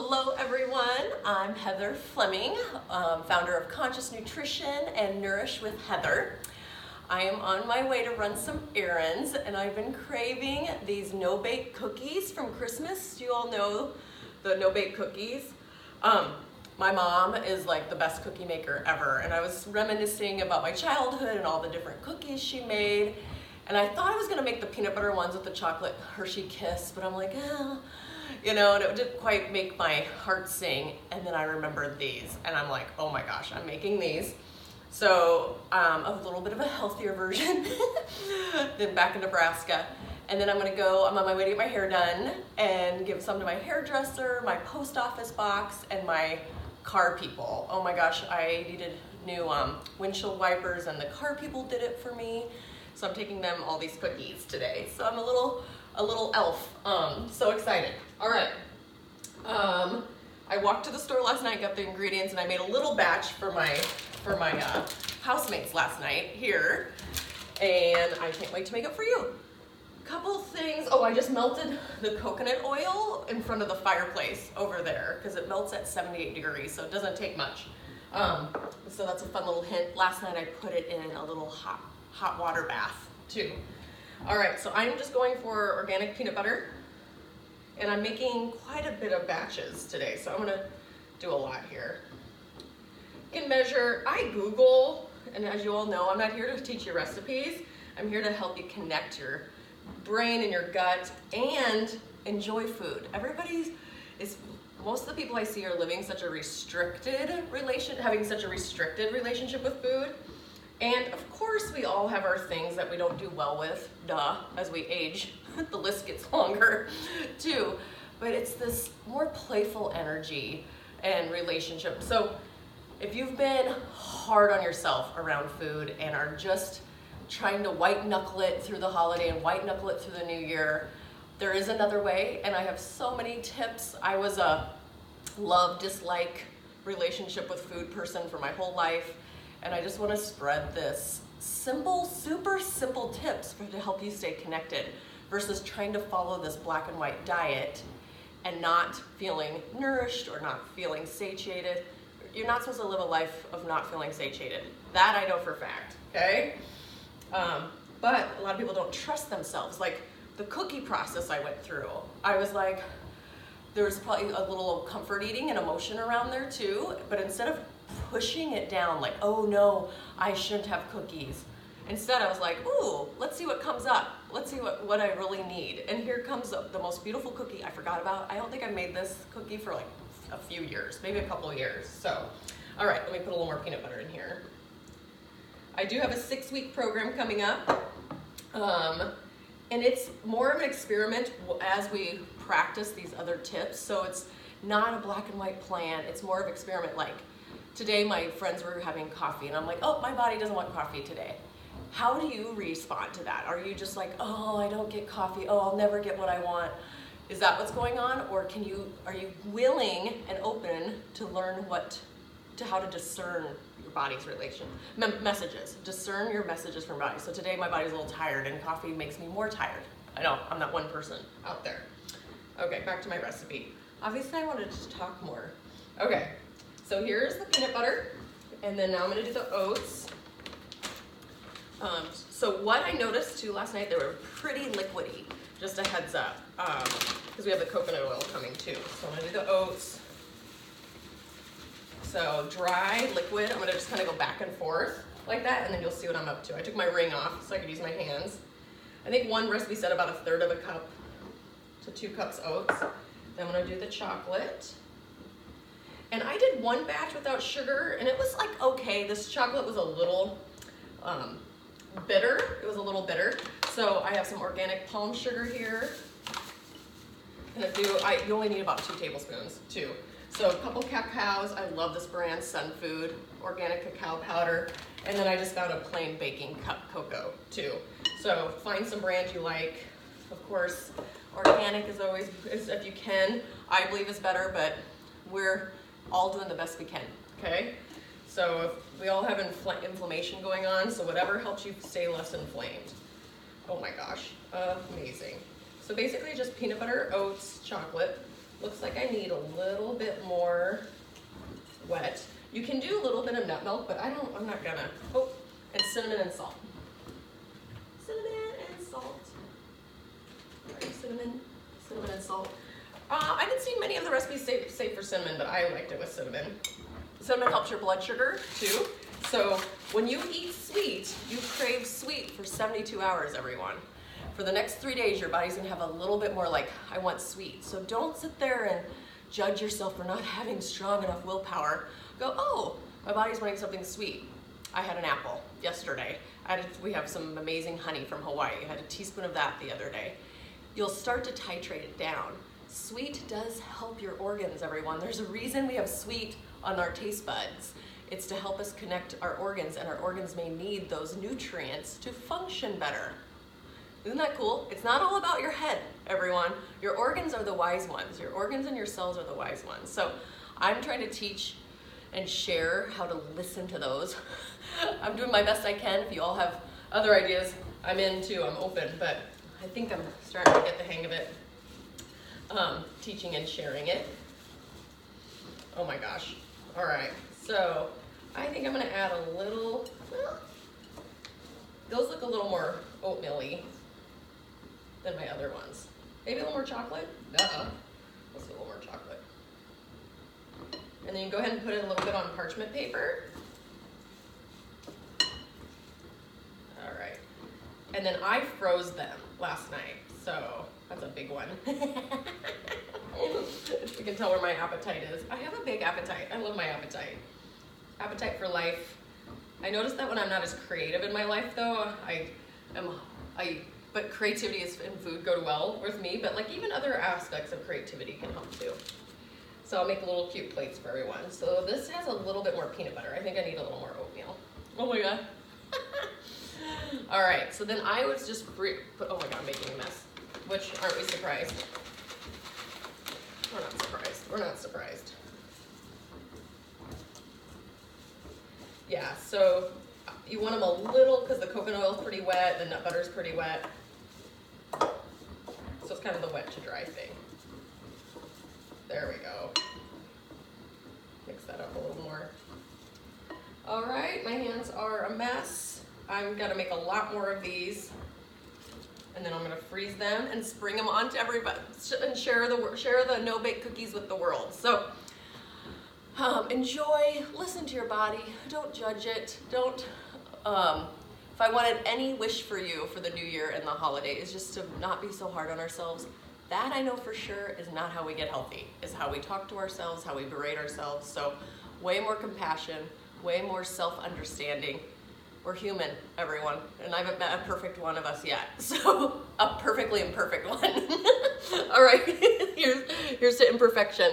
Hello everyone, I'm Heather Fleming, founder of Conscious Nutrition and Nourish with Heather. I am on my way to run some errands and I've been craving these no-bake cookies from Christmas. You all know the no-bake cookies. My mom is like the best cookie maker ever, and I was reminiscing about my childhood and all the different cookies she made, and I thought I was gonna make the peanut butter ones with the chocolate Hershey Kiss, but I'm like, you know, and it didn't quite make my heart sing. And then I remembered these and I'm like, oh my gosh, I'm making these. So a little bit of a healthier version than back in Nebraska. And then I'm on my way to get my hair done and give some to my hairdresser, my post office box, and my car people. Oh my gosh, I needed new windshield wipers and the car people did it for me. So I'm taking them all these cookies today. So I'm a little elf, so excited. All right, I walked to the store last night, got the ingredients, and I made a little batch for my housemates last night here, and I can't wait to make it for you. Couple things. Oh, I just melted the coconut oil in front of the fireplace over there because it melts at 78 degrees, so it doesn't take much. So that's a fun little hint. Last night I put it in a little hot water bath too. All right, so I'm just going for organic peanut butter, and I'm making quite a bit of batches today, so I'm gonna do a lot here. You can measure, I Google, and as you all know, I'm not here to teach you recipes. I'm here to help you connect your brain and your gut and enjoy food. Most of the people I see are living such a having such a restricted relationship with food. And of course, we all have our things that we don't do well with, as we age, the list gets longer too. But it's this more playful energy and relationship. So if you've been hard on yourself around food and are just trying to white knuckle it through the holiday and white knuckle it through the new year, there is another way, and I have so many tips. I was a love-dislike relationship with food person for my whole life. And I just want to spread this super simple tips to help you stay connected versus trying to follow this black and white diet and not feeling nourished or not feeling satiated. You're not supposed to live a life of not feeling satiated. That I know for a fact, okay? But a lot of people don't trust themselves. Like the cookie process I went through, I was like, there's probably a little comfort eating and emotion around there too, but instead of pushing it down like, oh no, I shouldn't have cookies. Instead, I was like, ooh, let's see what comes up. Let's see what I really need. And here comes the most beautiful cookie I forgot about. I don't think I made this cookie for like a few years, maybe a couple of years. So, all right, let me put a little more peanut butter in here. I do have a 6-week program coming up. And it's more of an experiment as we practice these other tips. So it's not a black and white plan. It's more of experiment. Like today, my friends were having coffee and I'm like, oh, my body doesn't want coffee today. How do you respond to that? Are you just like, oh, I don't get coffee. Oh, I'll never get what I want. Is that what's going on? Or are you willing and open to learn how to discern your body's messages? Discern your messages from your body. So today my body's a little tired and coffee makes me more tired. I know, I'm that one person out there. Okay, back to my recipe. Obviously I wanted to talk more. Okay, so here's the peanut butter, and then now I'm gonna do the oats. So what I noticed too last night, they were pretty liquidy, just a heads up, because we have the coconut oil coming too. So I'm gonna do the oats. So dry, liquid, I'm gonna just kind of go back and forth like that, and then you'll see what I'm up to. I took my ring off so I could use my hands. I think one recipe said about 1/3 of a cup to 2 cups oats. Then I'm gonna do the chocolate. And I did one batch without sugar, and it was like, okay, this chocolate was a little bitter. It was a little bitter. So I have some organic palm sugar here. And you only need about 2 tablespoons too. So a couple cacaos. I love this brand, Sun Food, organic cacao powder. And then I just found a plain baking cup cocoa too. So find some brands you like. Of course, organic is always, if you can, I believe is better, but we're all doing the best we can, okay? So if we all have inflammation going on, so whatever helps you stay less inflamed. Oh my gosh, amazing. So basically just peanut butter, oats, chocolate, Looks like I need a little bit more wet. You can do a little bit of nut milk, but I'm not gonna. Oh, and cinnamon and salt. Cinnamon and salt. All right, cinnamon and salt. I didn't see many of the recipes say for cinnamon, but I liked it with cinnamon. Cinnamon helps your blood sugar too. So when you eat sweet, you crave sweet for 72 hours, everyone. For the next 3 days, your body's gonna have a little bit more like, I want sweet. So don't sit there and judge yourself for not having strong enough willpower. Go, oh, my body's wanting something sweet. I had an apple yesterday. We have some amazing honey from Hawaii. I had a teaspoon of that the other day. You'll start to titrate it down. Sweet does help your organs, everyone. There's a reason we have sweet on our taste buds. It's to help us connect our organs, and our organs may need those nutrients to function better. Isn't that cool? It's not all about your head, everyone. Your organs are the wise ones. Your organs and your cells are the wise ones. So I'm trying to teach and share how to listen to those. I'm doing my best I can. If you all have other ideas, I'm in too. I'm open, but I think I'm starting to get the hang of it. Teaching and sharing it. Oh my gosh. All right. So I think I'm going to add a little, those look a little more oatmeal-y than my other ones. Maybe a little more chocolate? Let's do a little more chocolate. And then you go ahead and put it a little bit on parchment paper. All right. And then I froze them last night, so that's a big one. You can tell where my appetite is. I have a big appetite. I love my appetite. Appetite for life. I notice that when I'm not as creative in my life though, but creativity and food go well with me, but like even other aspects of creativity can help too. So I'll make little cute plates for everyone. So this has a little bit more peanut butter. I think I need a little more oatmeal. Oh my God. All right, so then I was just oh my God, I'm making a mess. Which, aren't we surprised? We're not surprised. We're not surprised. Yeah, so you want them a little, because the coconut oil is pretty wet, the nut butter is pretty wet. So it's kind of the wet to dry thing. There we go. Mix that up a little more. All right, my hands are a mess. I'm gonna make a lot more of these. And then I'm gonna freeze them and spring them onto everybody and share the no-bake cookies with the world. So enjoy, listen to your body, don't judge it. Don't, if I wanted any wish for you for the new year and the holidays, just to not be so hard on ourselves. That I know for sure is not how we get healthy, is how we talk to ourselves, how we berate ourselves. So way more compassion, way more self-understanding. We're human, everyone, and I haven't met a perfect one of us yet. So a perfectly imperfect one. All right, here's to imperfection.